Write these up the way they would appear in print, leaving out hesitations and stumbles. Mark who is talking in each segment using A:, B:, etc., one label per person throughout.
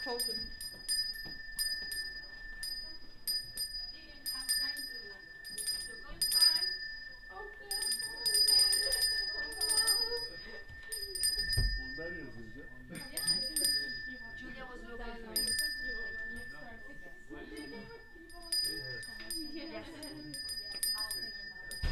A: totem.
B: Onlar yazacak.
A: Julia was looking for you. Yes. I'll take it.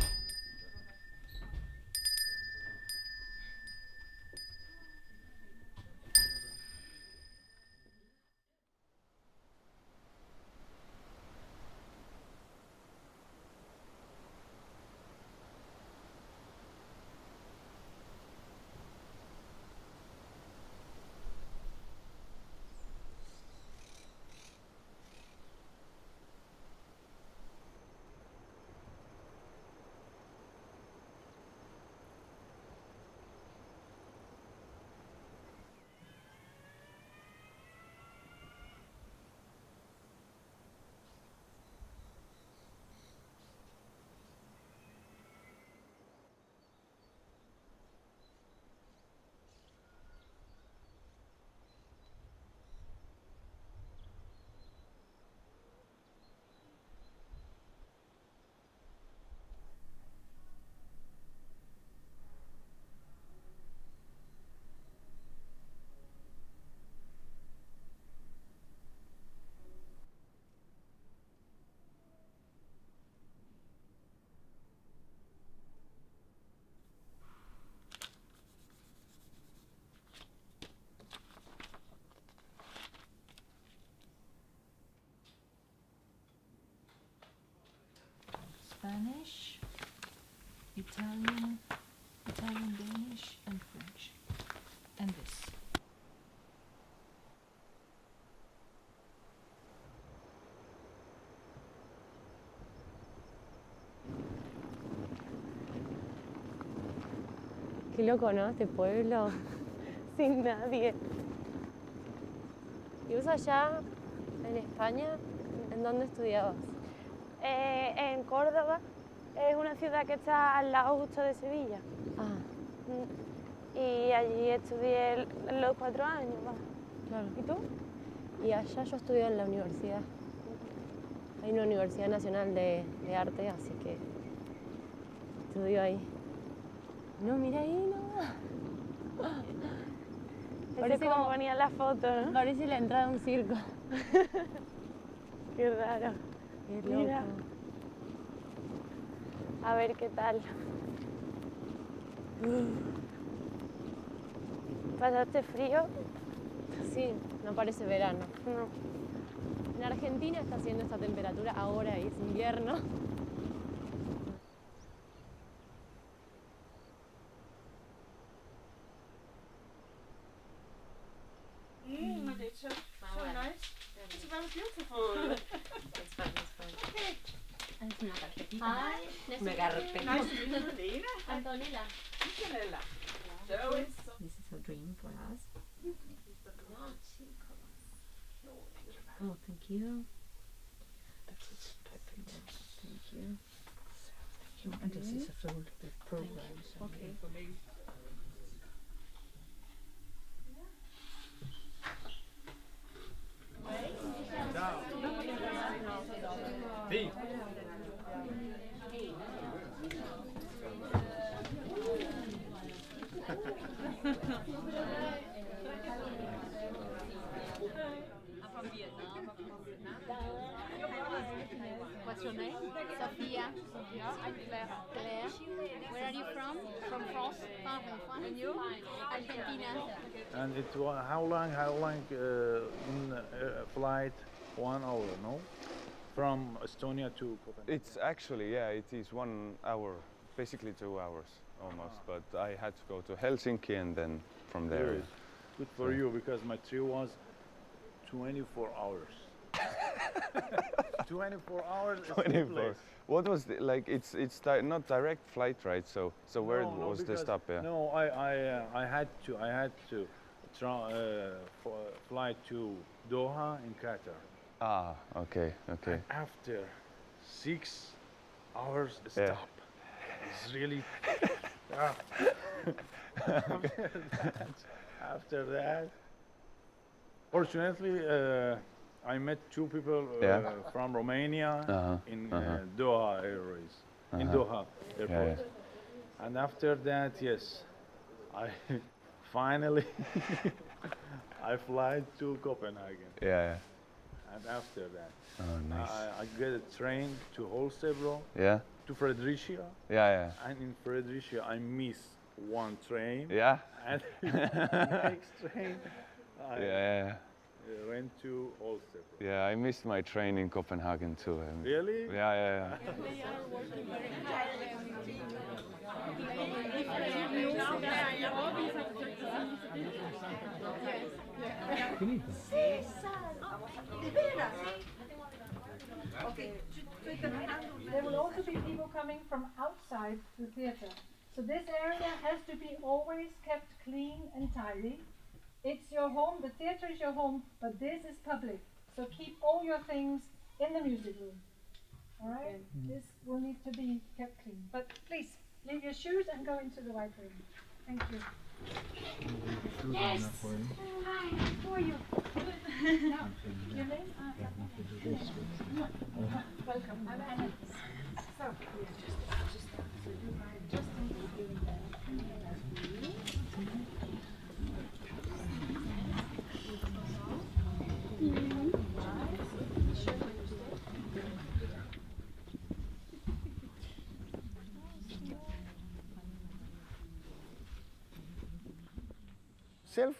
C: Spanish, Italian, Danish, and French. And this.
D: Qué loco, ¿no? Este pueblo sin nadie. ¿Y vos allá en España, en dónde estudiabas?
E: En Córdoba, es una ciudad que está al lado justo de Sevilla.
D: Ah,
E: Y allí estudié los 4 años. ¿Va?
D: claro.
E: ¿Y tú?
D: Y allá yo estudio en la universidad. Hay una Universidad Nacional de Arte, así que estudio ahí. No, mira ahí, no.
E: Parece como ponía la foto, ¿no?
D: Parece la entrada de un circo.
E: Qué raro.
D: Qué loco.
E: Mira. A ver qué tal. ¿Pasaste frío?
D: Sí, no parece verano.
E: No.
D: En Argentina está haciendo esta temperatura ahora y es invierno.
A: It's so nice. It smells beautiful.
C: It's fine.
A: Okay.
C: Es una tarjetita.
D: Ay,
C: Una carpeta.
A: Nice to meet you, Lena.
D: Antonella.
A: Antonella. So it's
C: This is a dream for us. Oh, thank you. Thank you. And this is a full program.
A: okay.
B: Hey.
F: What's your name? Sophia. I'm Claire. Claire. Where are you from? From France. And you? Argentina.
B: And it was how long in flight? 1 hour, no? From Estonia to Copenhagen.
G: It's actually, yeah, it is 1 hour, basically 2 hours almost. But I had to go to Helsinki and then from there.
B: Good. Good for you, because my trip was 24 hours. 24 hours. is
G: 24.
B: sleepless.
G: What was the, like? It's not direct flight, right? So where was the
B: because-
G: stop? Yeah.
B: No, I had to fly to Doha in Qatar.
G: Ah, okay.
B: And after 6 hours
G: Yeah.
B: stop, it's really after that. Fortunately, I met two people
G: Yeah.
B: from Romania in Doha Airways, in Doha Airport.
G: yeah.
B: And after that, yes, I finally I fly to Copenhagen.
G: Yeah.
B: And after that,
G: Oh, nice.
B: I get a train to Holstebro,
G: Yeah.
B: to Fredericia,
G: Yeah.
B: and in Fredericia I miss one train.
G: Yeah.
B: And next train I
G: Yeah.
B: went to Holstebro.
G: Yeah. I missed my train in Copenhagen too.
B: Really?
G: Yeah.
F: They are working very hard.
H: There will also be people coming from outside the theatre. So this area has to be always kept clean and tidy. It's your home, the theatre is your home, but this is public. So keep all your things in the music room. Alright? This will need to be kept clean. But please, leave your shoes and go into the white room. Thank you. Yes! Hi, how are you? Now, your name? Welcome. I'm Anna. So, just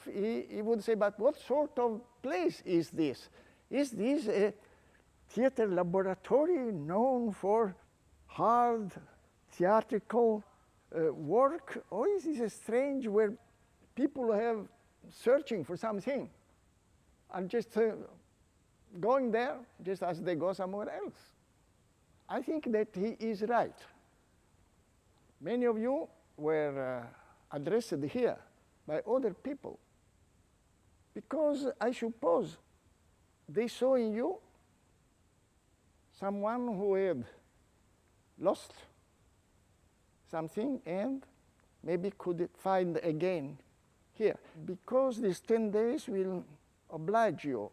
I: He would say, but what sort of place is this? Is this a theater laboratory known for hard theatrical work? Or is this a strange where people have searching for something and just going there just as they go somewhere else? I think that he is right. Many of you were addressed here by other people, because I suppose they saw in you someone who had lost something and maybe could find again here. Because these 10 days will oblige you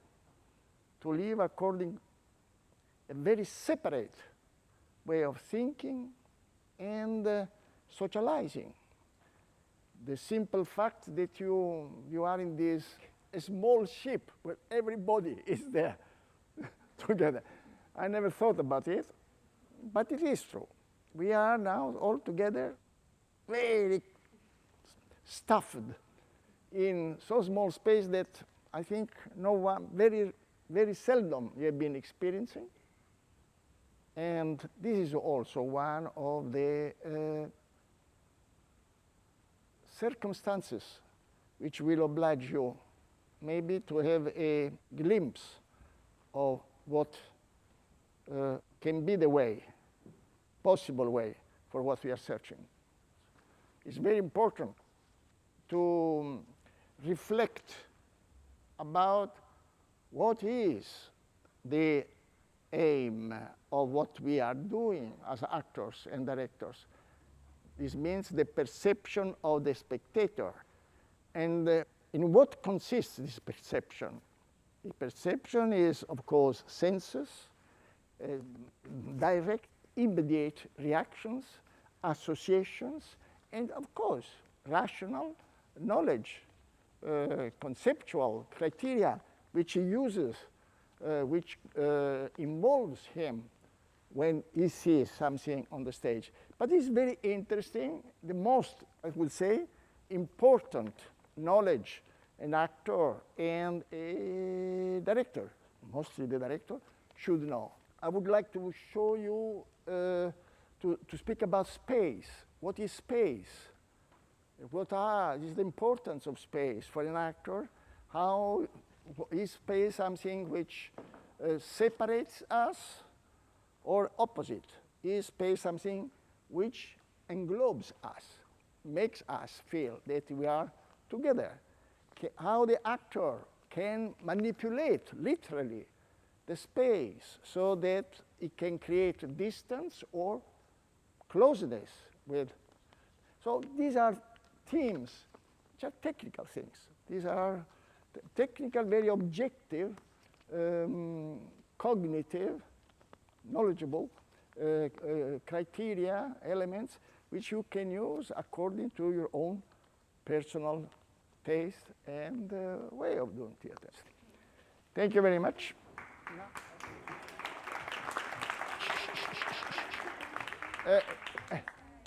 I: to live according a very separate way of thinking and socializing. The simple fact that you are in this small ship where everybody is there together. I never thought about it, but it is true. We are now all together, very stuffed in so small space that I think no one, very, very seldom we have been experiencing. And this is also one of the circumstances which will oblige you maybe to have a glimpse of what can be the way, possible way for what we are searching. It's very important to reflect about what is the aim of what we are doing as actors and directors. This means the perception of the spectator. And in what consists this perception? The perception is, of course, senses, direct, immediate reactions, associations, and of course, rational knowledge, conceptual criteria, which he uses, which involves him when he sees something on the stage. But it's very interesting, the most, I would say, important knowledge an actor and a director, mostly the director, should know. I would like to show you, to speak about space. What is space? What is the importance of space for an actor? How is space something which separates us or opposite? Is space something which englobes us, makes us feel that we are together? How the actor can manipulate, literally, the space so that it can create distance or closeness with. So these are themes, which are technical things. These are technical, very objective, cognitive, knowledgeable criteria, elements, which you can use according to your own personal taste and way of doing theater. Thank you very much.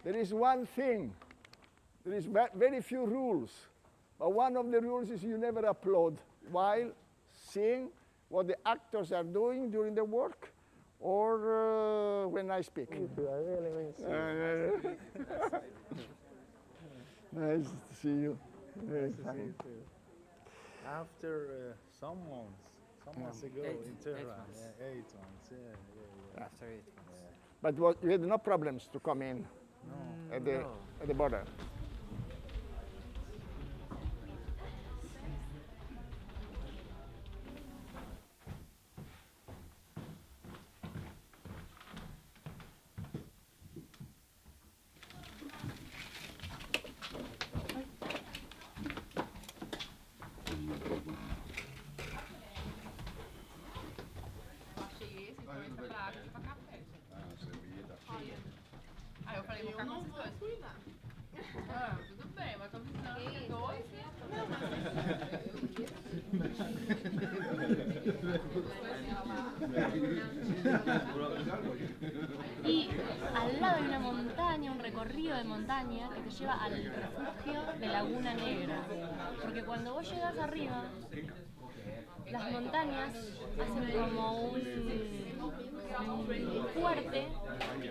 I: There is one thing. There is very few rules. But one of the rules is you never applaud while seeing what the actors are doing during the work or when I speak. Nice to see you. Very fine.
B: After some months ago in Tehran. 8 months.
J: After 8 months.
I: But you had no problems to come in at the border.
F: Eu falei, vou ficar com esses dois. Tudo bem, mas tô precisando de dois.
D: Y al lado hay una montaña, un recorrido de montaña que te lleva al refugio de Laguna Negra. Porque cuando vos llegas arriba, las montañas hacen como un fuerte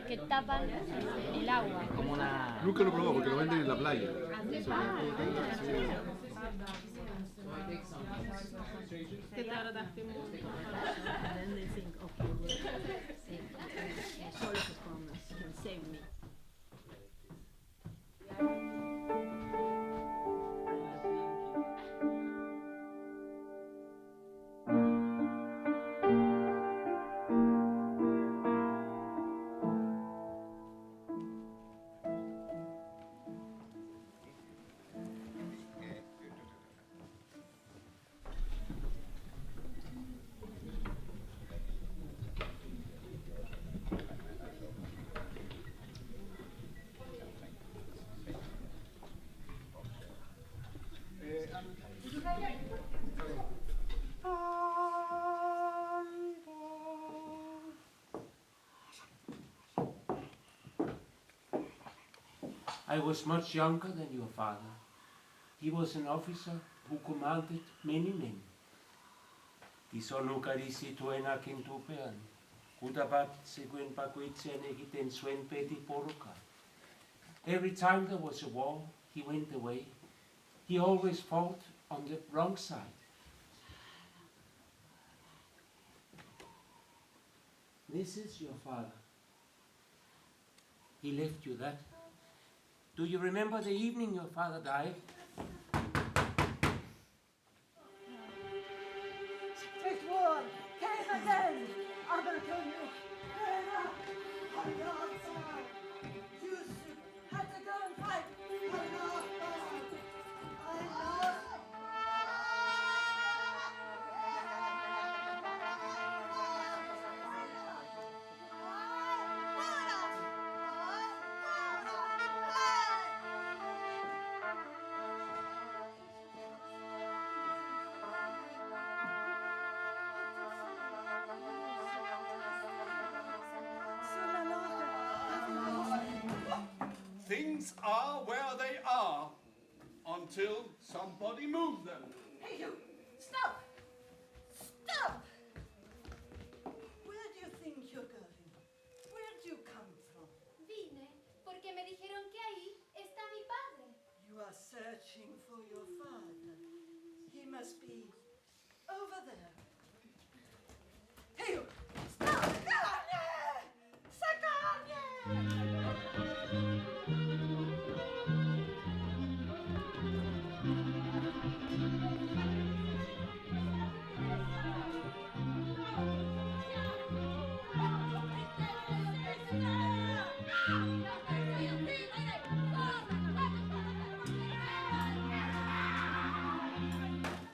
D: que tapan el agua.
J: Como una...
K: Nunca lo he probado porque lo venden en la playa.
C: Que tardaste un montón. And then they think, okay, well, solve the problems, can save me.
L: I was much younger than your father. He was an officer who commanded many men. Tisonukadisi tuena kintupean. Kutapat seguen pakuitsen egiten suen peti poruka. Every time there was a war, he went away. He always fought on the wrong side. This is your father. He left you that. Do you remember the evening your father died?
M: This war came again. I'm going to tell you. Yusuf had to go and fight.
N: Things are where they are until somebody moves them.
M: Hey, you! Stop! Stop! Where do you think you're going? Where do you come from?
F: Vine porque me dijeron que ahí está mi padre.
M: You are searching for your father. He must be over there. Hey, you! Stop! Sakanye!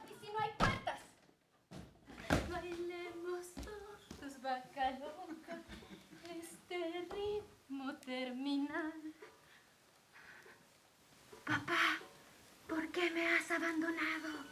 F: Y si no hay
O: abandonado.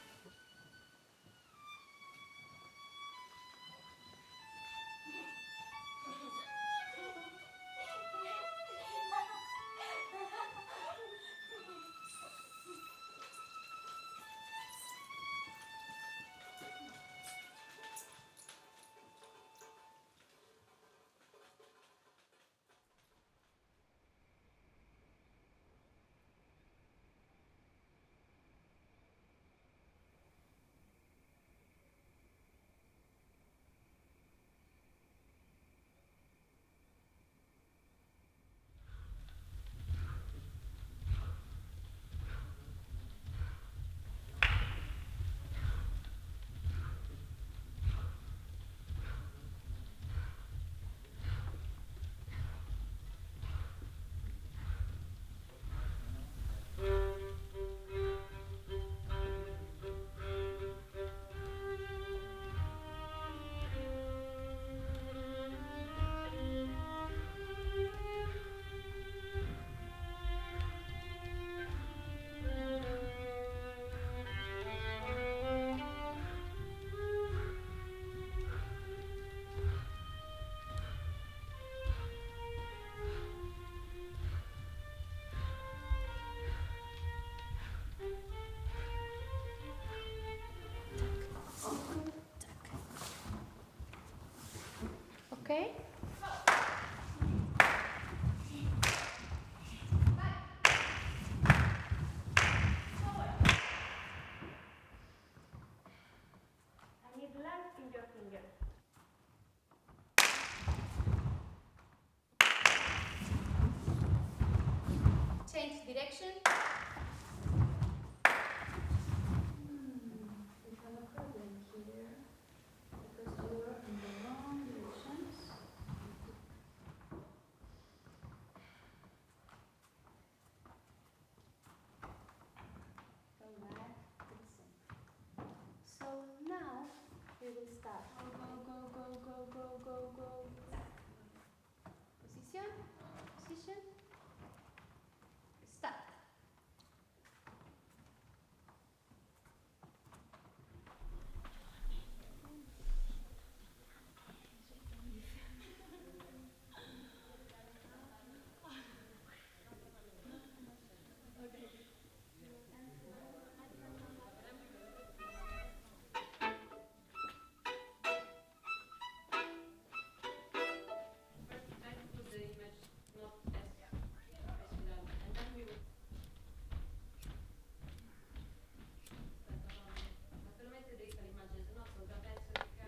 F: Okay.
E: I need length in your finger.
F: Change direction.
O: We have a problem here because you are in the wrong directions. Come back to the center. So now we will start. Go.
F: Position. Position. Start.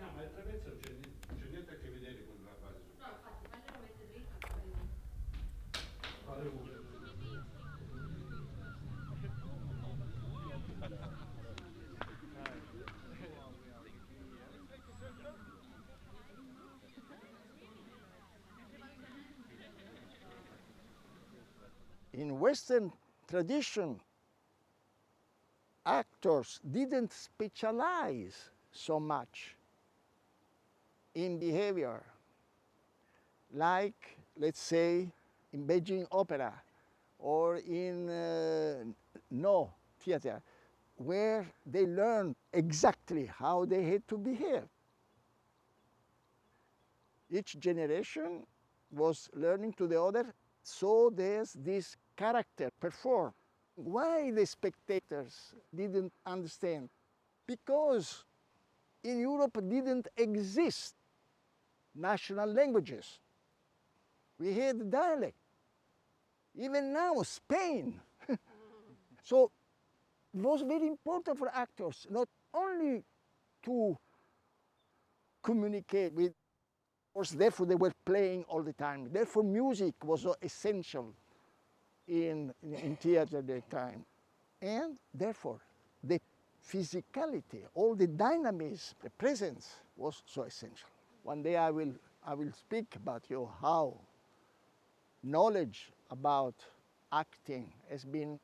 N: No, ma il traverso c'è niente a che vedere con la base sopra.
F: No, infatti, faglielo mettere dritto.
N: Quale uso?
I: In Western tradition, actors didn't specialize so much in behavior, like, let's say, in Beijing Opera or in No theater, where they learned exactly how they had to behave. Each generation was learning to the other, so there's this character performed. Why the spectators didn't understand? Because in Europe didn't exist national languages. We had dialect. Even now, Spain. So it was very important for actors not only to communicate with, of course, therefore they were playing all the time. Therefore music was so essential in theater at that time. And therefore the physicality, all the dynamism, the presence was so essential. One day I will speak about you how knowledge about acting has been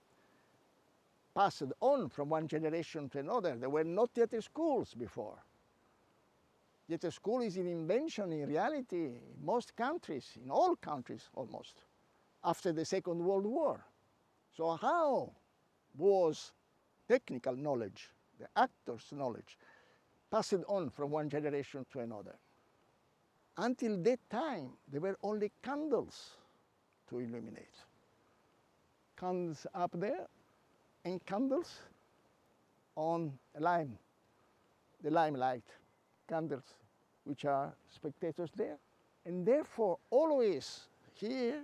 I: passed on from one generation to another. There were no theater schools before. Theater school is an invention in reality in most countries, in all countries almost, after the Second World War. So how was technical knowledge, the actor's knowledge, passed on from one generation to another. Until that time, there were only candles to illuminate. Candles up there and candles on the limelight, candles which are spectators there. And therefore, always here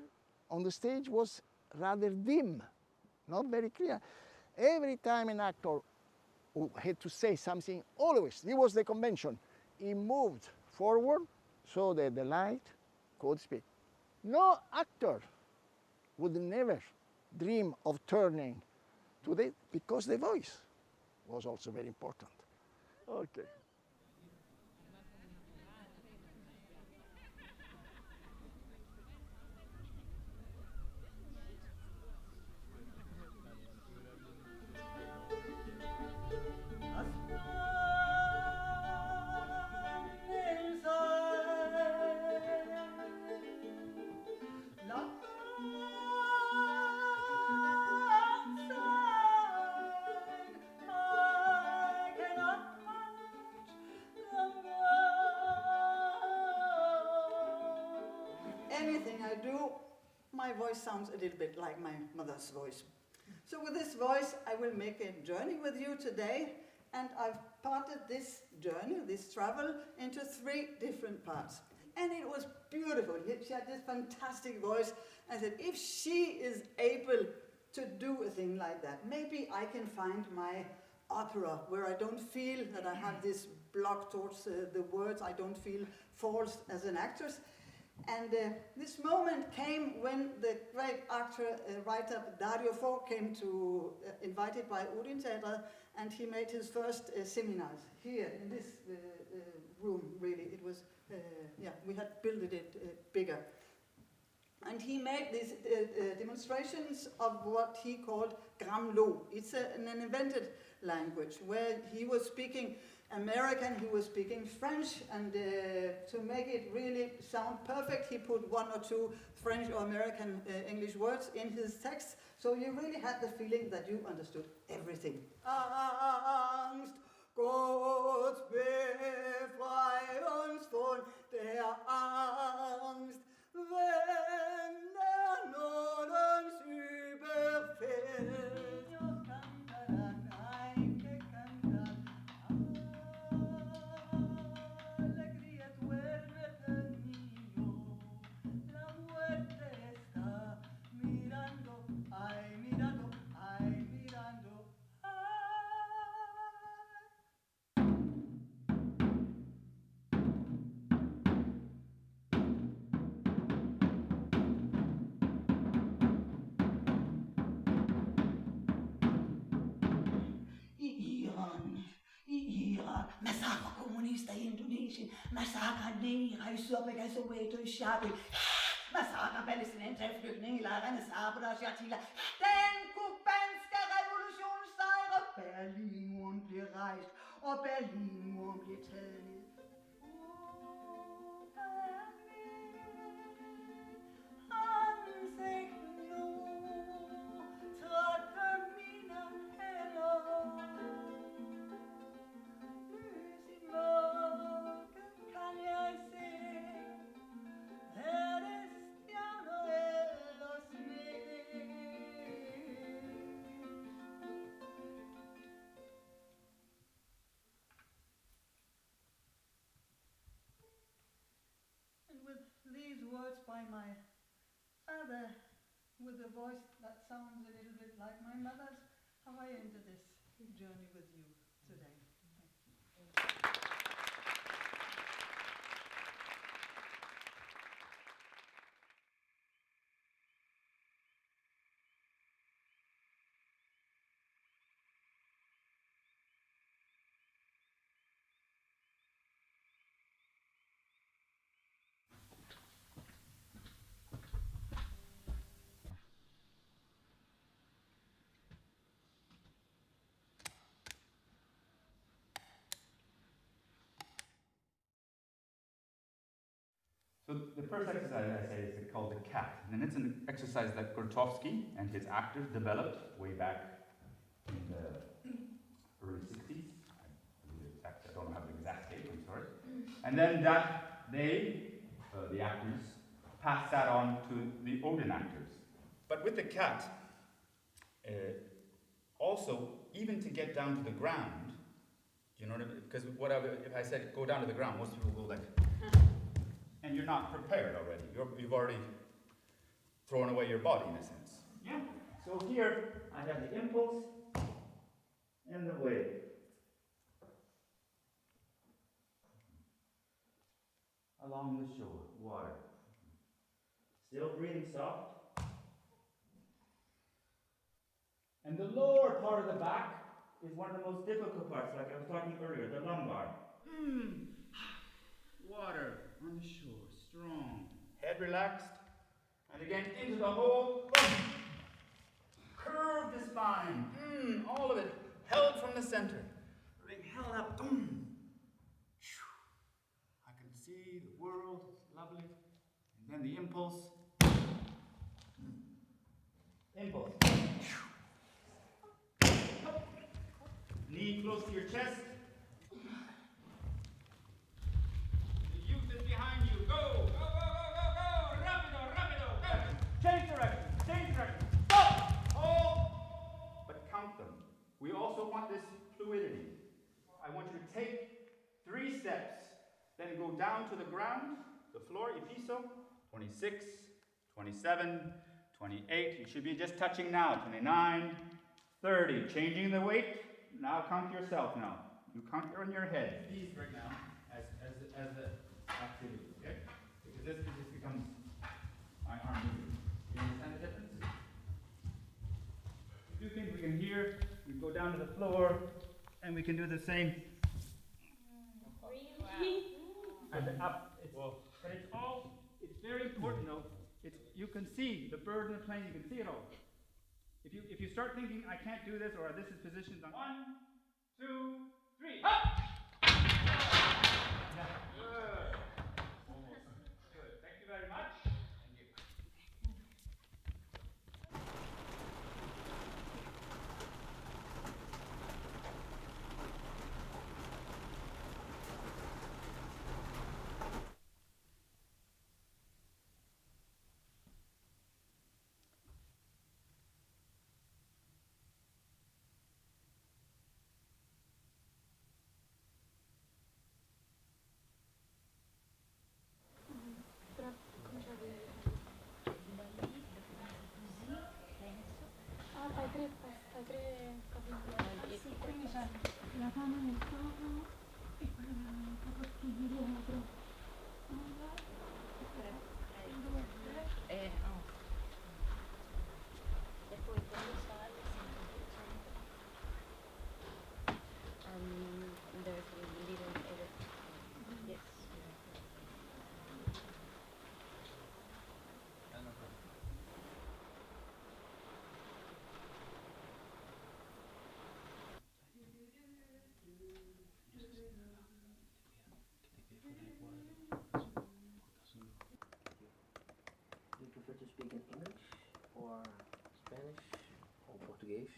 I: on the stage was rather dim, not very clear. Every time an actor who had to say something, always, this was the convention, he moved forward so that the light could speak. No actor would never dream of turning to the, because the voice was also very important. Okay.
M: Anything I do, my voice sounds a little bit like my mother's voice. So with this voice, I will make a journey with you today, and I've parted this journey, this travel, into 3 different parts. And it was beautiful. She had this fantastic voice. I said, if she is able to do a thing like that, maybe I can find my opera where I don't feel that I have this block towards the words. I don't feel false as an actress. And this moment came when the great actor, writer Dario Fo came to, invited by Odin Theater, and he made his first seminars here in this room, really. It was, yeah, we had built it bigger. And he made these demonstrations of what he called Gramlo. It's an invented language where he was speaking American, he was speaking French, and to make it really sound perfect, he put 1 or 2 French or American English words in his text, so you really had the feeling that you understood everything. Angst, Gott befrei uns von der Angst, wenn der Not uns überfällt. Iran, Massaker Kommunista i Indonesien, Massaker Neger i Syrbega, Soweto i Sharpeville, Massaker palæstinenser i flygtningelejrene, Sabra og Shatila. Den kubanske revolution sejrer, Berlinmuren bliver rejst, og Berlinmuren bliver taget ned. By my father, with a voice that sounds a little bit like my mother's, how I ended this journey with you today.
P: So the first exercise I say is called the cat, and it's an exercise that Grotowski and his actors developed way back in the And then that the actors, pass that on to the Odin actors. But with the cat, also, even to get down to the ground, you know what I mean? Because if I said go down to the ground, most people go like, and you're not prepared already. You've already thrown away your body in a sense. Yeah. So here I have the impulse and the wave. Along the shore, water. Still breathing soft. And the lower part of the back is one of the most difficult parts, like I was talking earlier, the lumbar. Water on the shore, strong. Head relaxed. And again, into the hole. Curve the spine. All of it held from the center. Being held up. I can see the world. It's lovely. And then the impulse. Impulse. Knee close to your chest. The youth is behind you. Go, go, go, go, go, go. Rapido, rapido. Go. Change direction. Change direction. Stop. Hold. But count them. We also want this fluidity. I want you to take 3 steps, then go down to the ground, the floor, y piso. 26, 27, 28. You should be just touching now. 29, 30. Changing the weight. Now count yourself now. You count on your head. These right now as the activity, okay? Because this becomes my arm moving. You understand the difference? We do things we can hear. We go down to the floor, and we can do the same.
E: Really?
P: And up. But it's very important though. You can see the bird in the plane, you can see it all. If you start thinking, I can't do this, or this is positioned on 1, 2, 3, up! Yeah. Good. Almost. Good. Thank you very much. Thank you.
O: Quindi c'è la mano nel capo e poi la bottiglia dietro. 1, 2, 3.
D: E poi quando sale there's a little edit. Yes.
J: Do you prefer to speak in English or Spanish or Portuguese?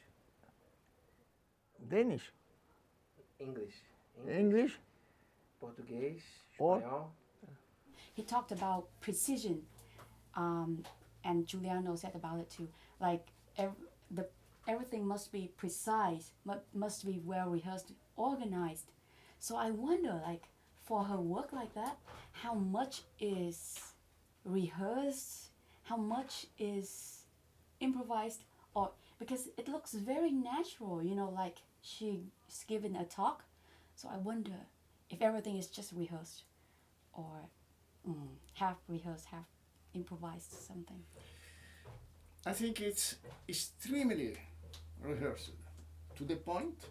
I: Danish,
J: English.
I: English,
J: Portuguese,
I: or
J: Espanhol.
Q: He talked about precision, and Giuliano said about it too. Like everything must be precise, must be well rehearsed, organized. So I wonder, like, for her work like that, how much is rehearsed, how much is improvised, or because it looks very natural, you know, like she's given a talk. So I wonder if everything is just rehearsed, or half rehearsed, half improvised something.
I: I think it's extremely rehearsed to the point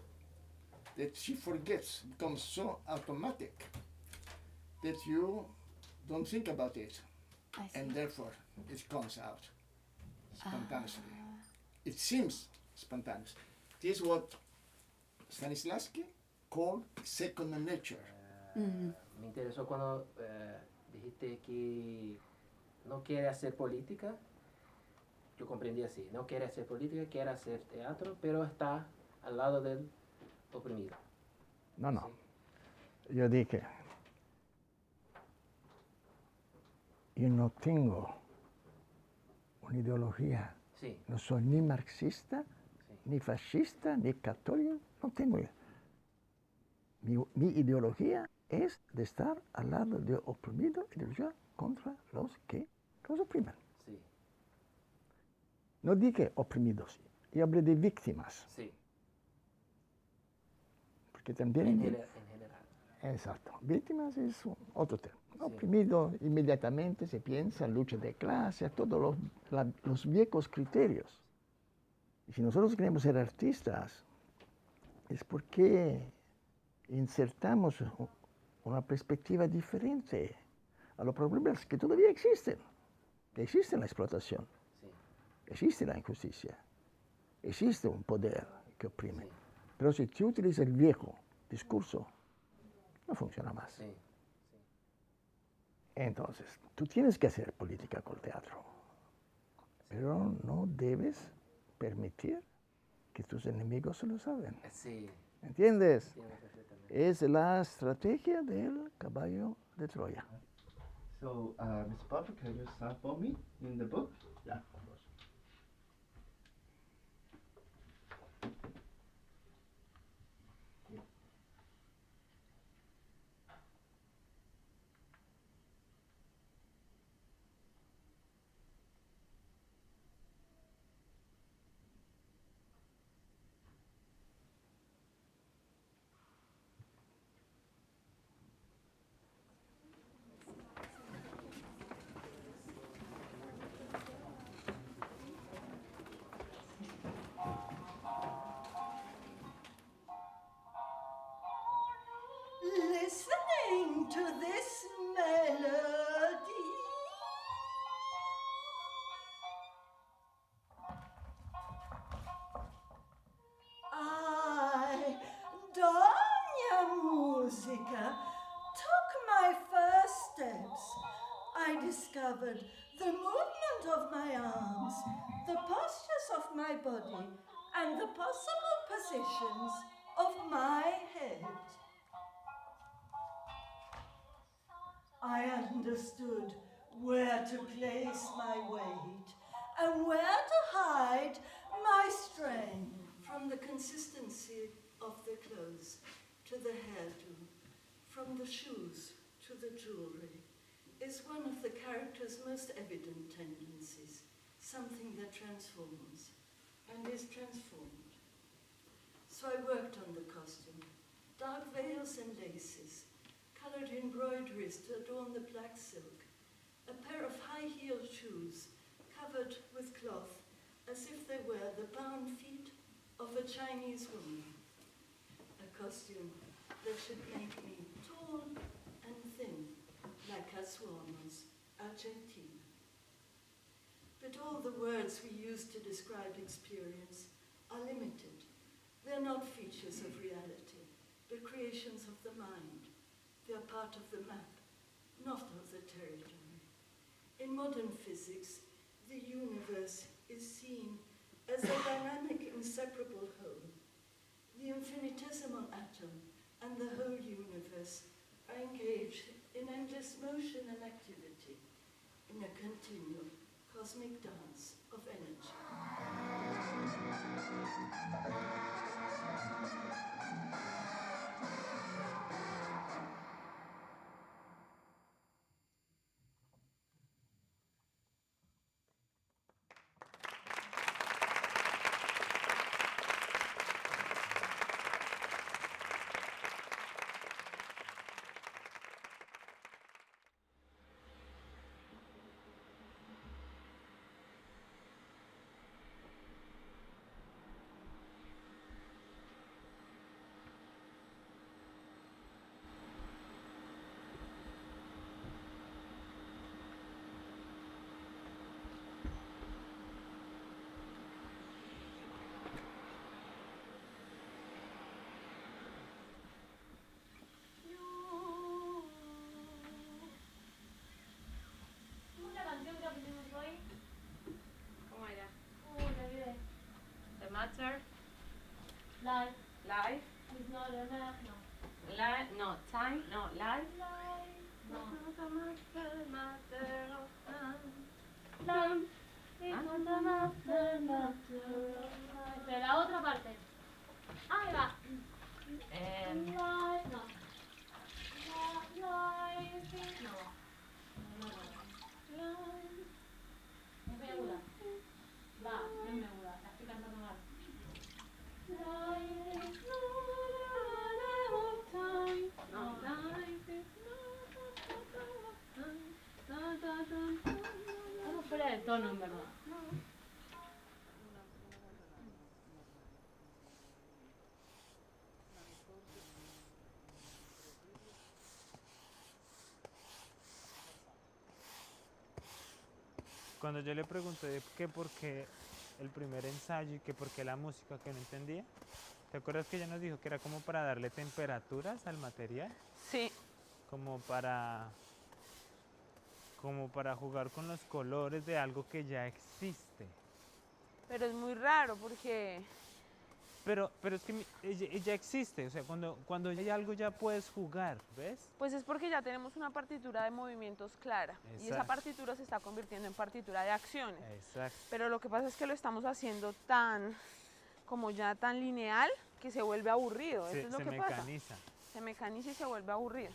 I: that she forgets, becomes so automatic that you don't think about it, and therefore it comes out spontaneously. It seems spontaneous. This is what Stanislavski called second nature.
J: Me interesó cuando dijiste que no quiere hacer política. Yo comprendí así, no quiere hacer política, quiere hacer teatro, pero está al lado del oprimido.
I: No. Io dico, yo no tengo una ideología.
J: Sí.
I: No soy ni marxista, ni fascista, ni católico. No tengo. Mi ideología es de estar al lado de oprimido y de luchar contra los que los oprimen.
J: Sí.
I: No dije oprimidos, yo hablé de víctimas.
J: Sí.
I: Porque también...
J: En general.
I: Exacto. Víctimas es otro tema. Oprimido, inmediatamente se piensa en lucha de clase, todos los viejos criterios. Y si nosotros queremos ser artistas, es porque insertamos una perspectiva diferente a los problemas que todavía existen. Que existe la explotación, existe la injusticia, existe un poder que oprime. Pero si tú utilizas el viejo discurso, no funciona más. Entonces, tú tienes que hacer política con el teatro, pero no debes permitir que tus enemigos se lo saben.
J: Sí.
I: ¿Entiendes?
J: Entiendo perfectamente.
I: Es la estrategia del caballo de Troya.
R: So, Mr. Potter, can you start for me in the book?
I: Yeah, of course.
M: Listening to this melody, I, Dona Musica, took my first steps. I discovered the movement of my arms, the postures of my body, and the possible positions of my head. I understood where to place my weight and where to hide my strain. From the consistency of the clothes to the hairdo, from the shoes to the jewelry, is one of the character's most evident tendencies, something that transforms and is transformed. So I worked on the costume, dark veils and laces, colored embroideries to adorn the black silk, a pair of high-heeled shoes covered with cloth as if they were the bound feet of a Chinese woman, a costume that should make me tall and thin, like Casuano's Argentina. But all the words we use to describe experience are limited. They're not features of reality, but creations of the mind. They are part of the map, not of the territory. In modern physics, the universe is seen as a dynamic, inseparable whole. The infinitesimal atom and the whole universe are engaged in endless motion and activity, in a continual cosmic dance of energy.
D: Matter.
F: Life.
D: Life.
F: Is not enough, no.
D: Life. No. Time. No. Life.
F: Life. No.
D: Matter.
F: De la otra parte. Ahí va. No. Es muy aguda. Va, no es muy aguda. La estoy cantando mal. Estamos fuera de tono, en verdad.
S: Cuando yo le pregunté que por qué el primer ensayo y que por qué la música que no entendía, ¿te acuerdas que ella nos dijo que era como para darle temperaturas al material?
A: Sí.
S: Como para jugar con los colores de algo que ya existe.
A: Pero es muy raro porque...
S: Pero es que ella existe, o sea, cuando hay algo ya puedes jugar, ¿ves?
A: Pues es porque ya tenemos una partitura de movimientos clara.
S: Exacto.
A: Y esa partitura se está convirtiendo en partitura de acciones.
S: Exacto.
A: Pero lo que pasa es que lo estamos haciendo como ya tan lineal que se vuelve aburrido. Eso es lo que pasa. Se mecaniza y se vuelve aburrido.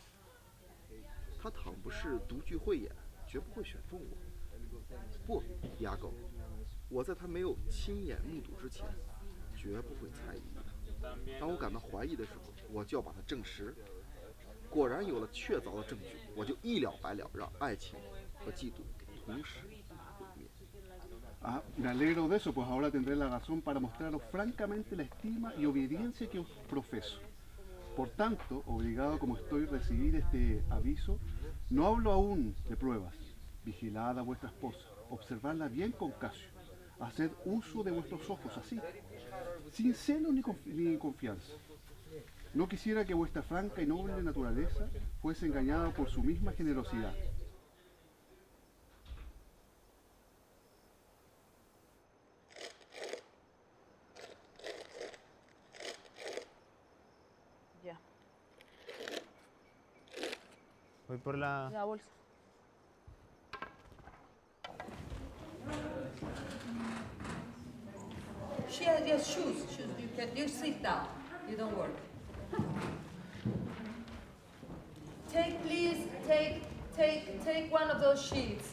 K: 他倘不是独具慧眼，绝不会选中我。不，牙狗，我在他没有亲眼目睹之前，绝不会猜疑的。当我感到怀疑的时候，我就要把它证实。果然有了确凿的证据，我就一了百了，让爱情和嫉妒同时毁灭。
T: Ah, me alegro de eso, pues ahora tendré la razón para mostraros francamente la estima y obediencia que os profeso. Por tanto, obligado como estoy a recibir este aviso, no hablo aún de pruebas. Vigilad a vuestra esposa, observadla bien con Casio. Haced uso de vuestros ojos así, sin celo ni confianza. No quisiera que vuestra franca y noble naturaleza fuese engañada por su misma generosidad.
A: Ya.
S: Voy por la
A: bolsa.
U: She has just shoes. You sit down. You don't work. Please take one of those sheets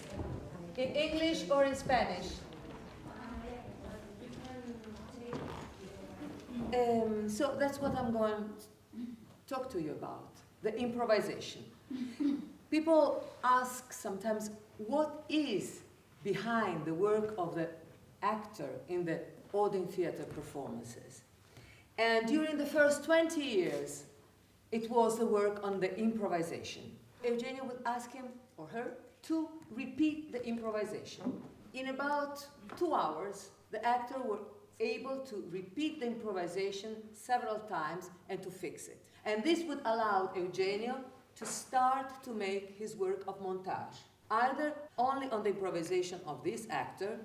U: in English or in Spanish. So that's what I'm going to talk to you about, the improvisation. People ask sometimes what is behind the work of the actor in the Odin theater performances. And during the first 20 years, it was the work on the improvisation. Eugenia would ask him or her to repeat the improvisation. In about 2 hours, the actor were able to repeat the improvisation several times and to fix it. And this would allow Eugenio to start to make his work of montage, either only on the improvisation of this actor,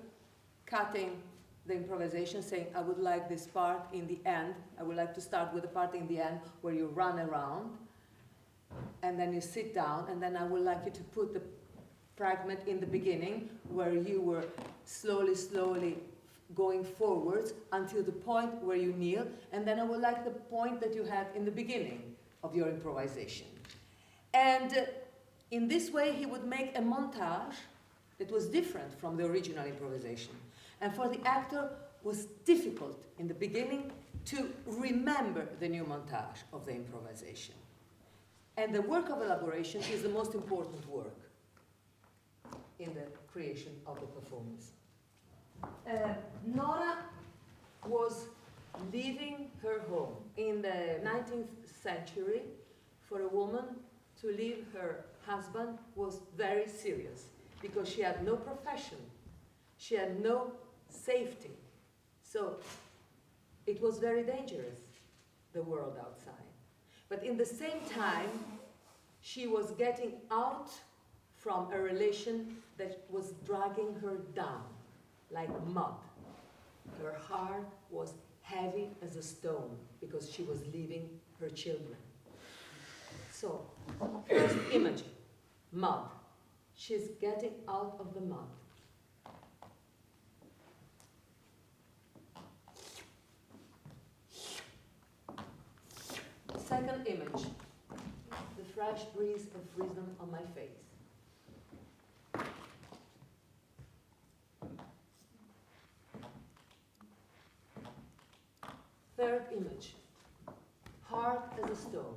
U: cutting the improvisation, saying, I would like this part in the end, I would like to start with the part in the end where you run around, and then you sit down, and then I would like you to put the fragment in the beginning where you were slowly going forwards until the point where you kneel, and then I would like the point that you had in the beginning of your improvisation. And in this way, he would make a montage that was different from the original improvisation. And for the actor, it was difficult in the beginning to remember the new montage of the improvisation. And the work of elaboration is the most important work in the creation of the performance. Nora was leaving her home. In the 19th century, for a woman to leave her husband was very serious because she had no profession, she had no safety. So it was very dangerous, the world outside. But in the same time, she was getting out from a relation that was dragging her down like mud. Her heart was heavy as a stone because she was leaving her children. So, first image, mud. She's getting out of the mud. Second image, the fresh breeze of wisdom on my face. Third image, hard as a stone.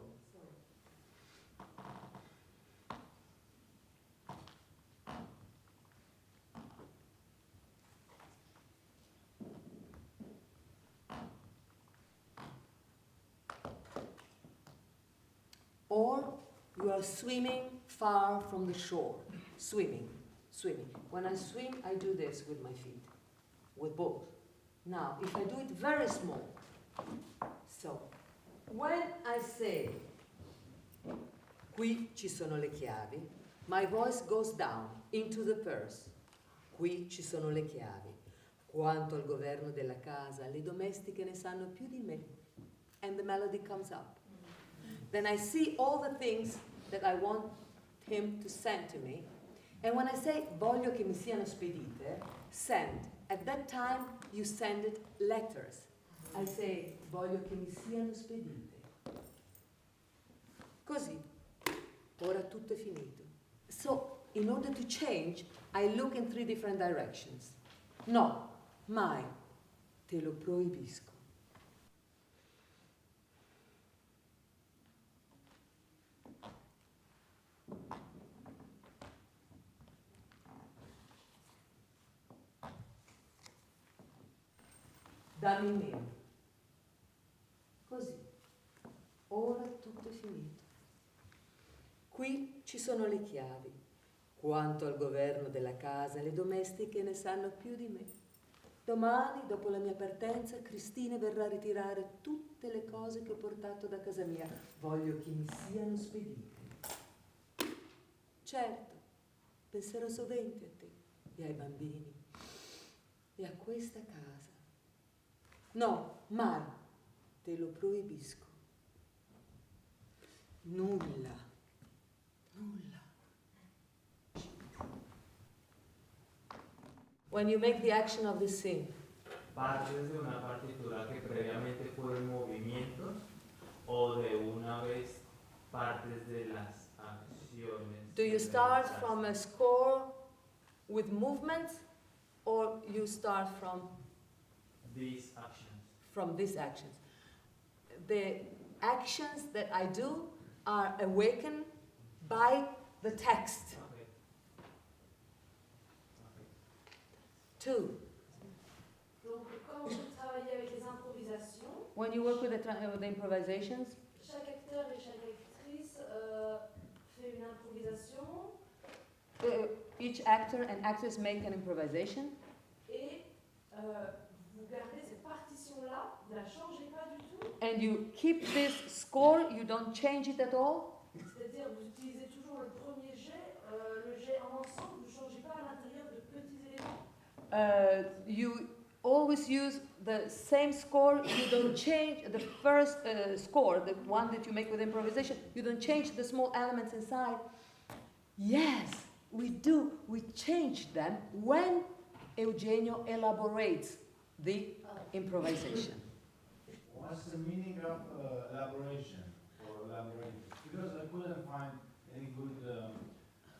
U: Or you are swimming far from the shore. Swimming. When I swim, I do this with my feet, with both. Now, if I do it very small, so when I say, qui ci sono le chiavi, my voice goes down into the purse. Qui ci sono le chiavi. Quanto al governo della casa, le domestiche ne sanno più di me. And the melody comes up. Then I see all the things that I want him to send to me. And when I say voglio che mi siano spedite, send. At that time, you send it letters. I say voglio che mi siano spedite. Così. Ora tutto è finito. So, in order to change, I look in 3 different directions. No, mai. Te lo proibisco. Dammi il mio. Così. Ora tutto è finito. Qui ci sono le chiavi. Quanto al governo della casa, le domestiche ne sanno più di me. Domani, dopo la mia partenza, Cristina verrà a ritirare tutte le cose che ho portato da casa mia. Voglio che mi siano spedite. Certo, penserò sovente a te e ai bambini e a questa casa. No, mai, te lo proibisco. Nulla. When you make the action of the scene,
G: ¿partes de una partitura que previamente fue en movimientos o de una vez partes de las acciones?
U: do you start from a score with movements or you start from
G: These actions.
U: From these actions? The actions that I do are awakened by the text.
G: Okay.
U: 2.
V: Donc, quand je travaillais avec les improvisations,
U: When you work with the improvisations,
V: chaque acteur et chaque actrice fait une improvisation
U: each actor and actress make an improvisation.
V: et vous gardez cette partition-là, vous ne la changez pas du tout.
U: And you keep this score, you don't change it at all.
V: C'est-à-dire, vous utilisez toujours le premier jet, le jet en ensemble, vous ne changez pas à l'intérieur de petits éléments.
U: You always use the same score, you don't change the first score, the one that you make with improvisation, you don't change the small elements inside. Yes, we do, we change them when Eugenio elaborates the improvisation.
B: What's the meaning of elaboration or elaborating? Because I couldn't find any good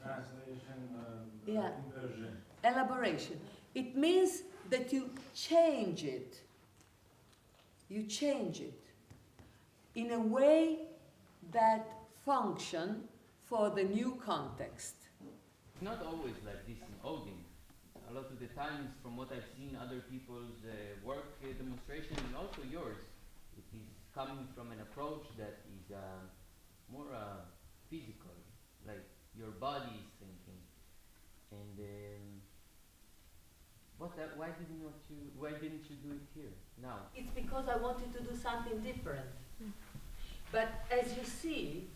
B: translation version.
U: Elaboration. It means that you change it. You change it in a way that function for the new context.
W: Not always like this in Odin. A lot of the times, from what I've seen other people's work demonstration and also yours, it is coming from an approach that is more physical, like your body is thinking. And why didn't you do it here now?
U: It's because I wanted to do something different. But as you see,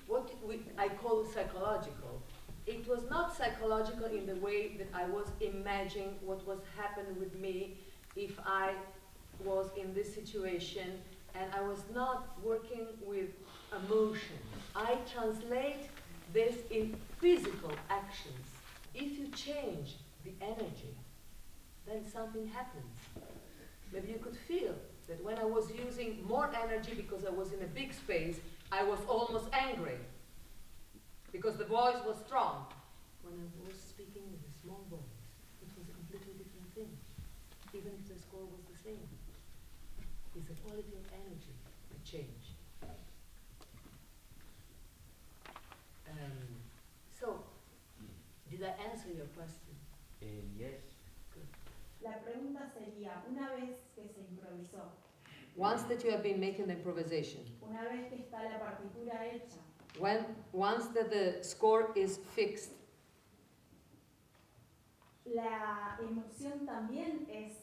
U: what I call psychological, it was not psychological in the way that I was imagining what was happening with me if I was in this situation, and I was not working with emotion. I translate this in physical actions. If you change the energy, then something happens. Maybe you could feel that when I was using more energy because I was in a big space, I was almost angry because the voice was strong. When I was speaking with a small voice, it was a completely different thing, even if the score was the same. It's the quality of energy that changed. So, did I answer your question?
W: Yes.
U: Good.
O: La pregunta sería, una vez que se improvisó,
U: Once that you have been making the improvisation,
O: una vez que está la partitura hecha,
U: once that the score is fixed,
O: la emoción también es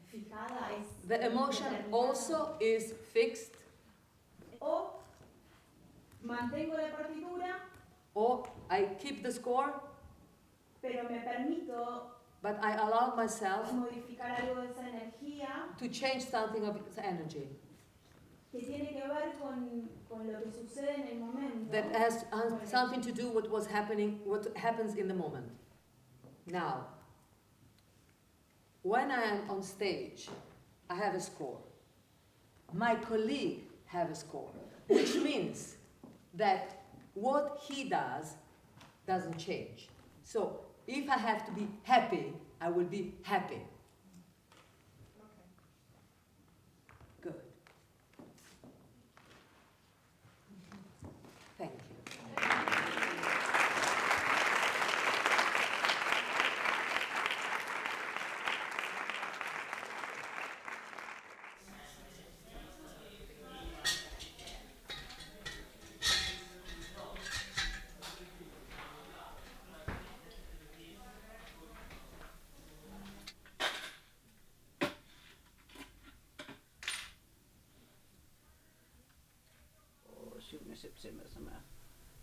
O: fijada, es
U: the emotion also is fixed.
O: O mantengo la partitura,
U: Or I keep the score,
O: pero me permito
U: but I allow myself
O: modificar algo de esa energía
U: to change something of its energy.
O: Que tiene que ver con lo que sucede en el momento.
U: That has something to do with what happens in the moment. Now, when I am on stage, I have a score. My colleague have a score, which means that what he does doesn't change. So if I have to be happy, I will be happy. Good. Thank you.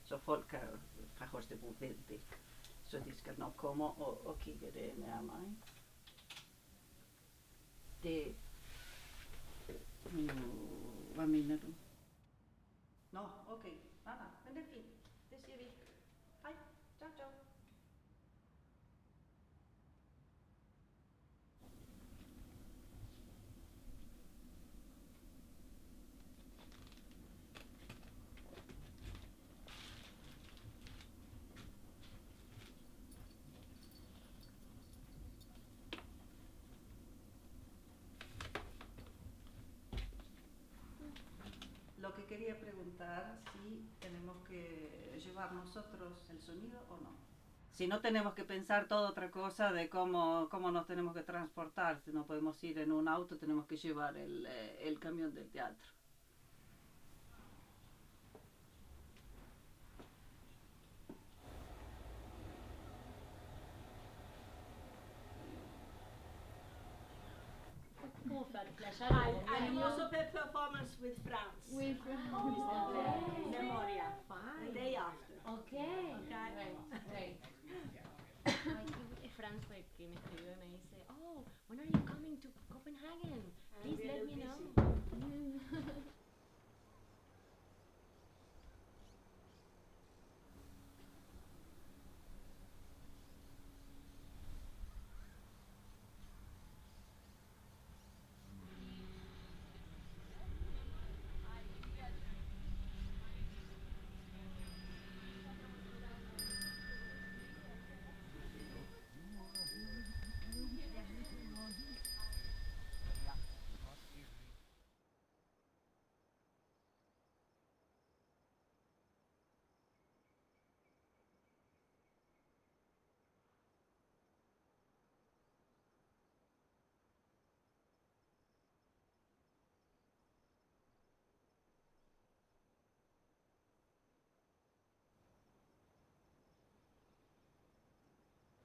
C: Så folk har kanskje det bor veldig, så de skal nok komme og kigge det nærmere. Det, hvad mener du? Nå, okay. Nej, men det er fint. Det siger vi. Hej, ciao, ciao. Lo que quería preguntar si tenemos que llevar nosotros el sonido o no. Si no tenemos que pensar toda otra cosa de cómo nos tenemos que transportar. Si no podemos ir en un auto, tenemos que llevar el camión del teatro.
V: And also performance with France.
F: With
V: Memoria.
F: Fine.
V: The day after.
F: Okay.
V: Okay.
H: Great. France fue que me escribió y me dice, oh, when are you coming to Copenhagen? Please let me know.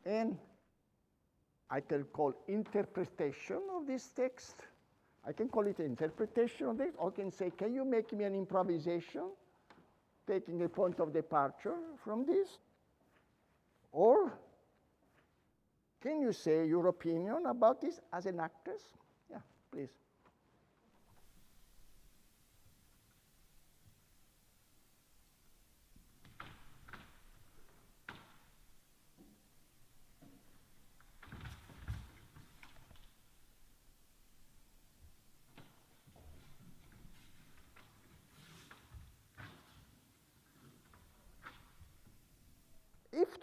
I: And I can call interpretation of this text. I can call it interpretation of this, or I can say, can you make me an improvisation, taking a point of departure from this? Or can you say your opinion about this as an actress? Yeah, please.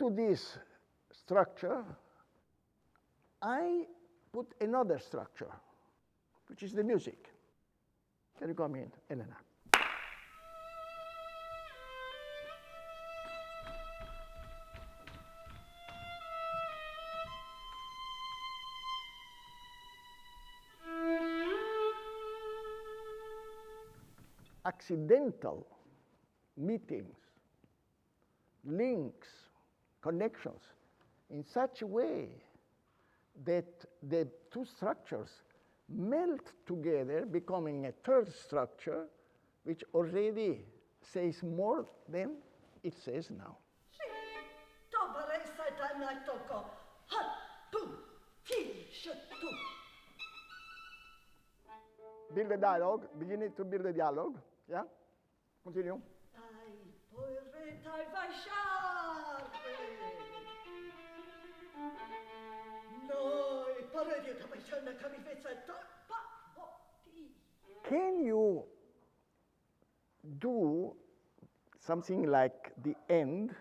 I: into this structure, I put another structure, which is the music. Can you come in, Elena? Accidental meetings, links, connections, in such a way that the two structures melt together, becoming a third structure, which already says more than it says now. Build a dialogue, beginning to build a dialogue, yeah? Continue. Can you do something like the end,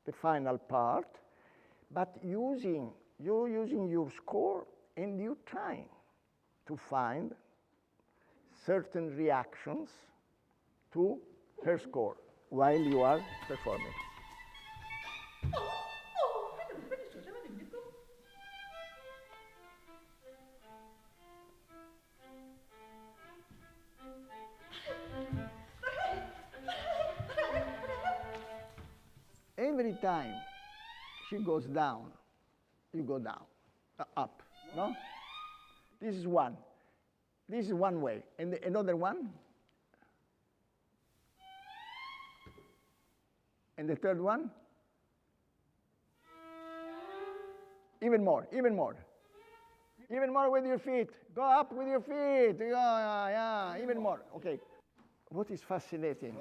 I: the final part, but using your score and you trying to find certain reactions to her score while you are performing? Every time she goes down, you go down, up, no? This is one. This is one way. And another one. And the third one. Even more, even more. Even more with your feet. Go up with your feet. Yeah, even more. Okay. What is fascinating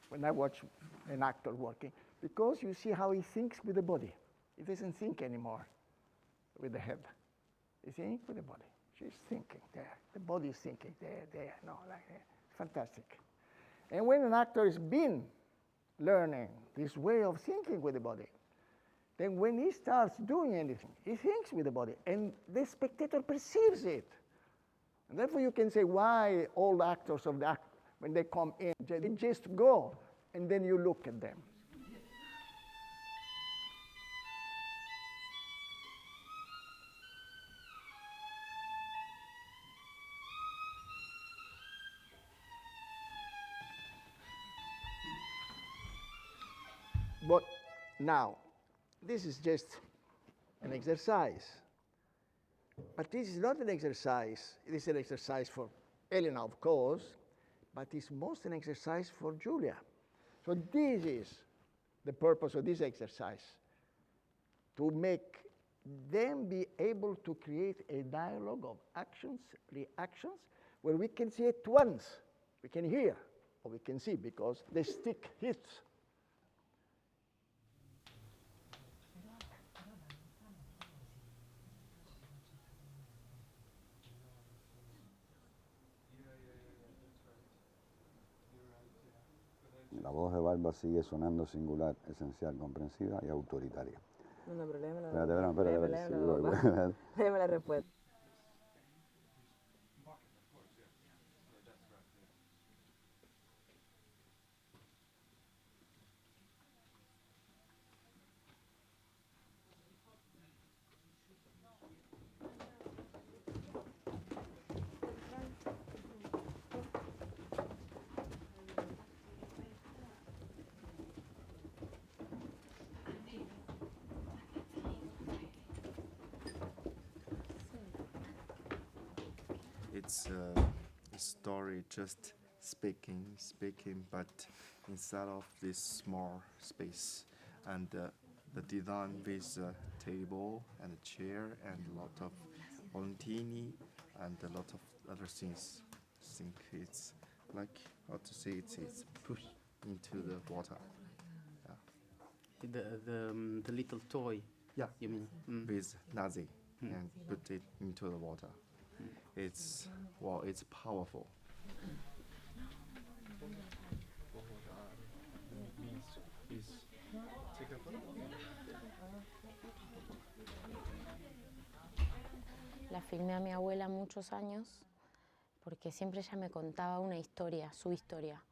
I: when I watch an actor working, because you see how he thinks with the body. He doesn't think anymore with the head. He thinks with the body. She's thinking there. The body is thinking there. No, like that. Fantastic. And when an actor has been learning this way of thinking with the body, then when he starts doing anything, he thinks with the body, and the spectator perceives it. And therefore you can say why all actors of the act, when they come in, they just go, and then you look at them. But now, this is just an exercise. But this is not an exercise. It is an exercise for Elena, of course, but it's most an exercise for Julia. So this is the purpose of this exercise, to make them be able to create a dialogue of actions, reactions, where we can see at once. We can hear, or we can see, because the stick hits.
E: La voz de Barba sigue sonando singular, esencial, comprensiva y autoritaria.
D: No, pero léeme la
E: Espérate.
D: Léeme la respuesta.
K: It's a story just speaking, but inside of this small space, and the design with a table and a chair and a lot of Valentini and a lot of other things. I think it's like, how to say it, it's pushed into the water.
L: The little toy.
K: Yeah,
L: you mean
K: with Nazi and put it into the water. It's it's powerful.
B: Take a photo.
D: la filmé a mi abuela muchos años, porque siempre ella me contaba una historia, su historia.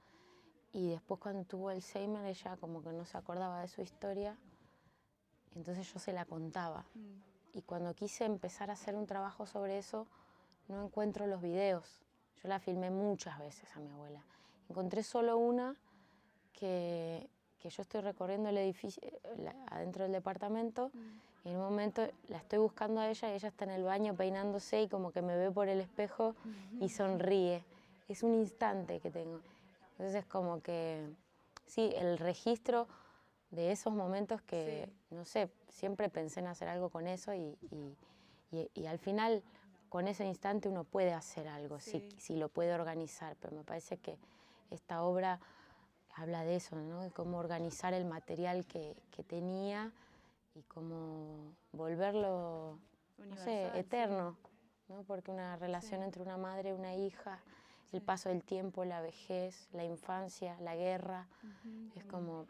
D: Y después cuando tuvo Alzheimer, ella como que no se acordaba de su historia, entonces yo se la contaba. Y cuando quise empezar a hacer un trabajo sobre eso, no encuentro los videos. Yo la filmé muchas veces a mi abuela. Encontré solo una que yo estoy recorriendo el edificio, adentro del departamento, y en un momento la estoy buscando a ella y ella está en el baño peinándose y como que me ve por el espejo y sonríe. Es un instante que tengo. Entonces es como que, sí, el registro de esos momentos que, no sé, siempre pensé en hacer algo con eso y al final con ese instante uno puede hacer algo, si lo puede organizar, pero me parece que esta obra habla de eso, ¿no? De cómo organizar el material que tenía y cómo volverlo, no sé, eterno, ¿no? Porque una relación entre una madre y una hija, el paso del tiempo, la vejez, la infancia, la guerra, es como...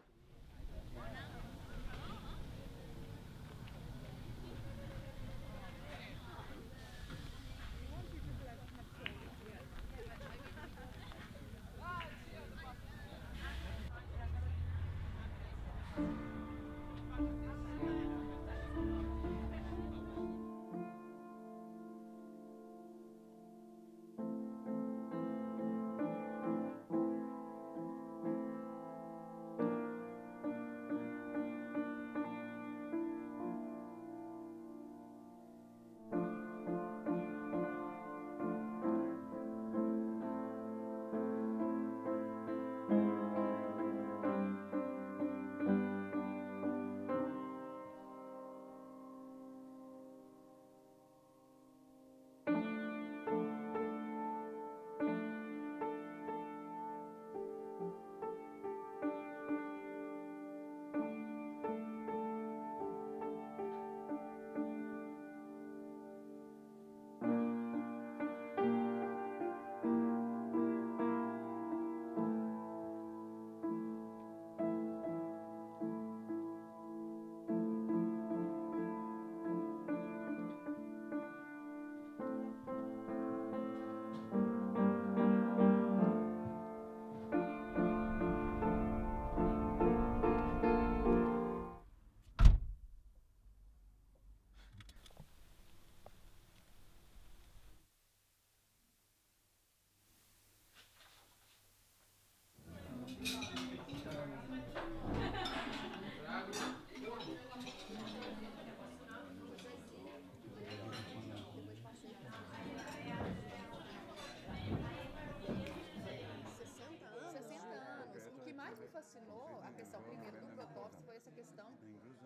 N: fascinou, a questão primeiro do Grotowski foi essa questão,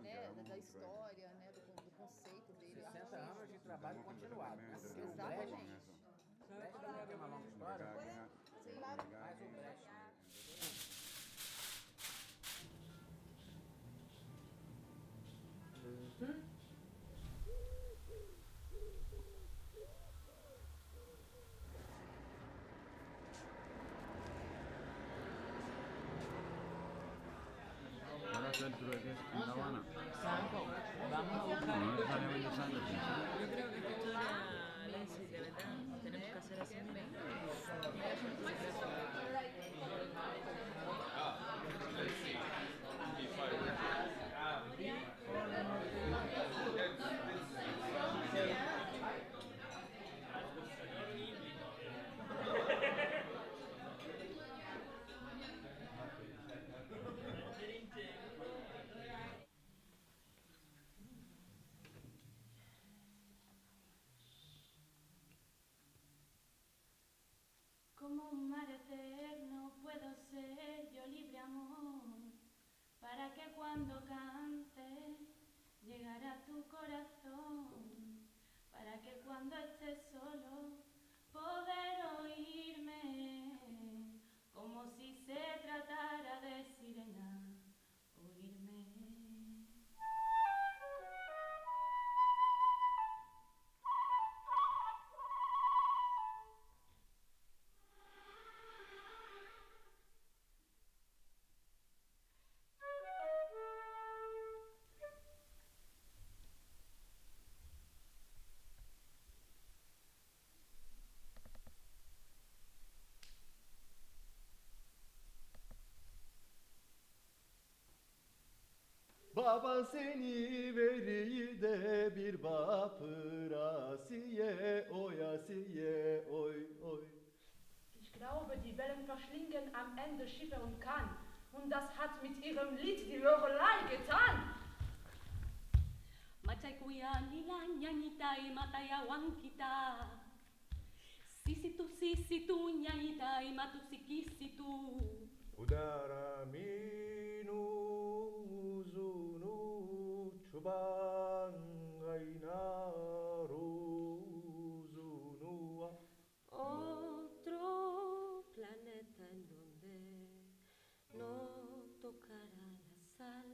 N: né, da história, né, do conceito dele.
J: 60 anos de trabalho continuado.
N: Exatamente.
J: Brecht também tem uma longa história.
N: Sim.
J: Mais o Brecht.
B: Dentro de 10 en La Habana.
P: Vamos a buscar.
B: No sale Buenos Aires.
P: Yo creo que esta historia, Leslie, de verdad, tenemos que hacer así.
O: Como un mar eterno puedo ser yo libre amor, para que cuando cante llegara a tu corazón, para que cuando estés solo poder oírme, como si se tratara de sirena, oírme.
M: Yaban seni veriyi de bir bapırasiye oyasiye oy oy.
V: Ich glaube, die Wellen verschlingen am Ende Schiffe und Kahn. Und das hat mit ihrem Lied die Lorelei getan.
H: Machaikuya nila ñañita y mataya wankita. Sisitu ñañita y matu sikisitu.
M: Udara minu zunu chubangainaru zunua.
H: Otro planeta en donde no tocará la sal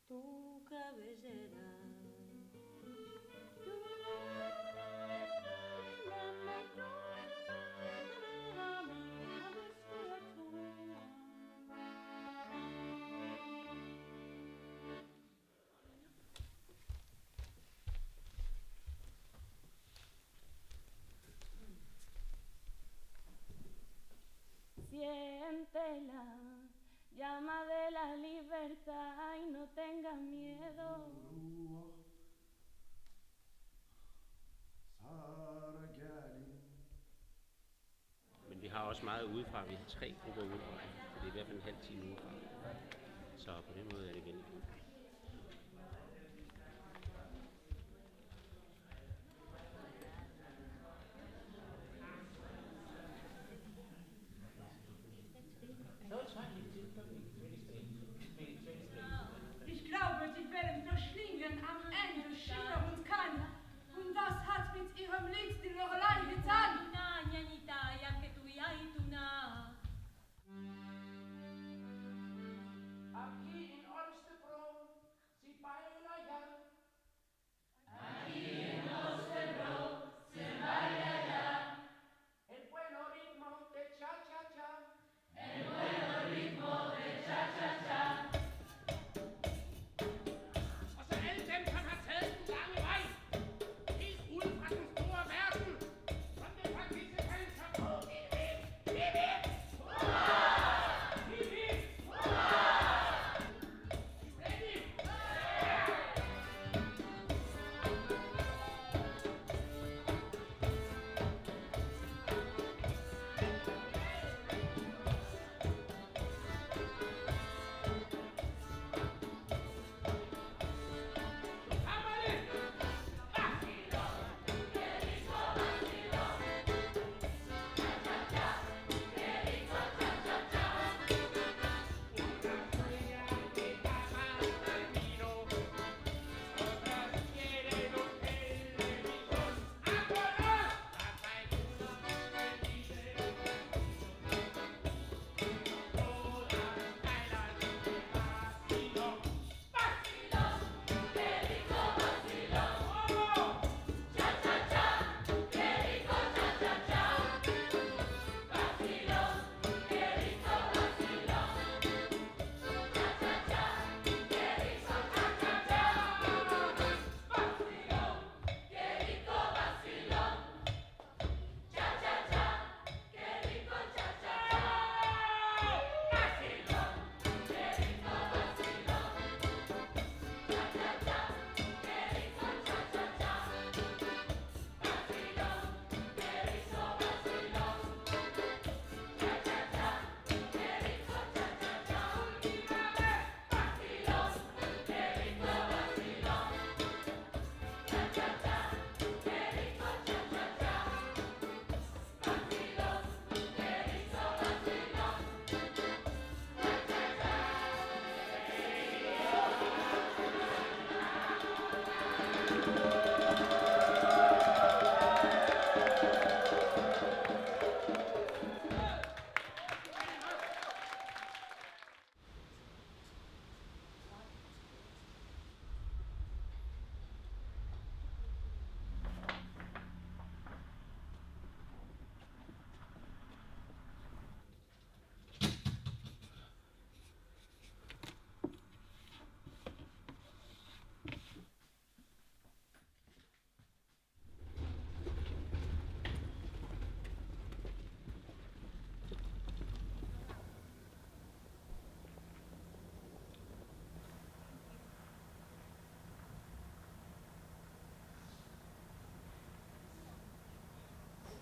H: tu cabellera.
O: Siente la llama de la libertad y no tengas miedo.
Q: Men vi har også meget udefra. Vi har 3 grupper udefra. Så det er i hvert fald en halv time udefra. Så på den måde er det vældig fint.
V: Ich glaube, die Wellen verschlingen am Ende Schiffe und Kahn. Und das hat mit ihrem Lied die Lorelei getan. Aqui in Olstepro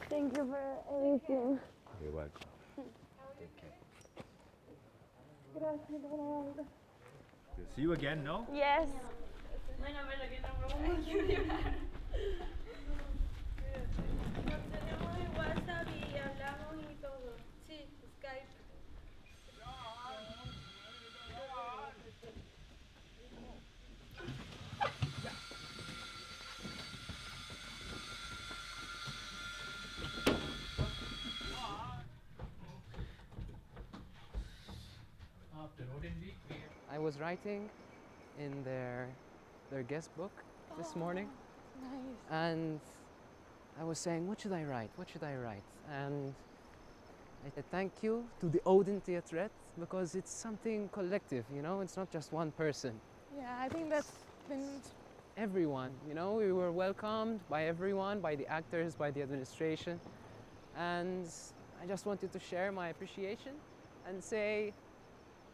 D: Thank you for everything.
B: You're welcome.
D: Gracias, Ronaldo.
B: See you again, no?
D: Yes.
F: Bueno, pero que tampoco quiero llorar. Nos tenemos en WhatsApp y hablamos y todo. Sí, Skype.
R: I was writing in their guest book this morning,
O: Nice.
R: and I was saying, what should I write? What should I write? And I said thank you to the Odin Theatret, because it's something collective, you know, it's not just one person.
O: Yeah, I think that's been
R: Everyone, you know, we were welcomed by everyone, by the actors, by the administration, and I just wanted to share my appreciation and say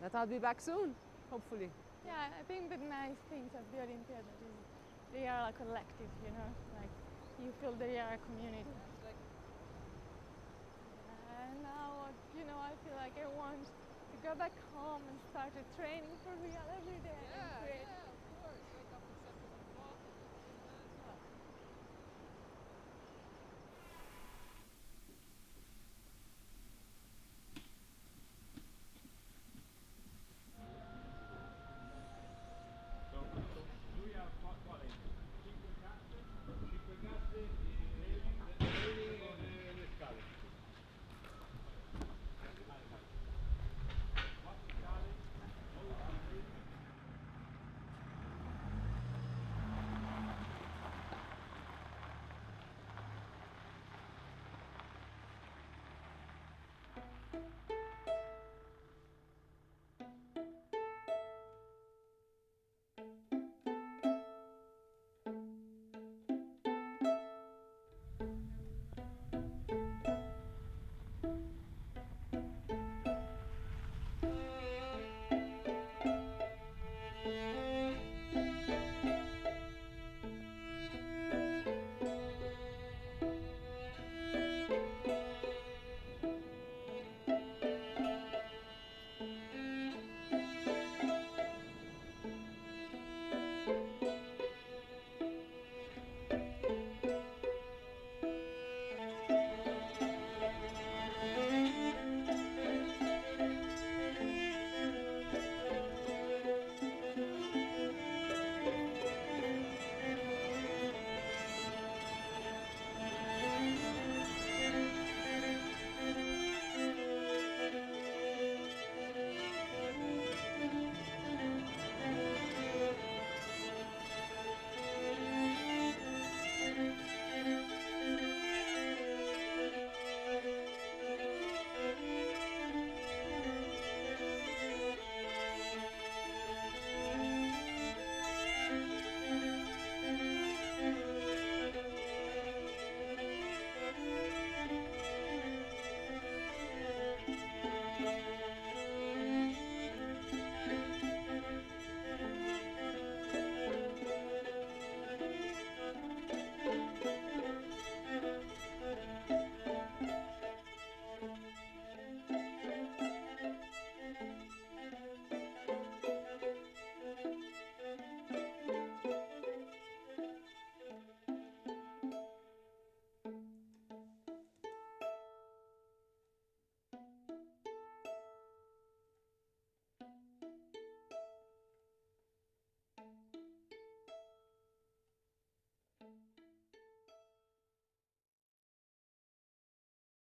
R: that I'll be back soon, hopefully.
O: Yeah, I think the nice things of the Odin Theatre is they are a collective, you know, like you feel they are a community. And now, you know, I feel like I want to go back home and start a training for real every day. And create.
N: Of course. Wake up at 7 o'clock and
B: Thank you.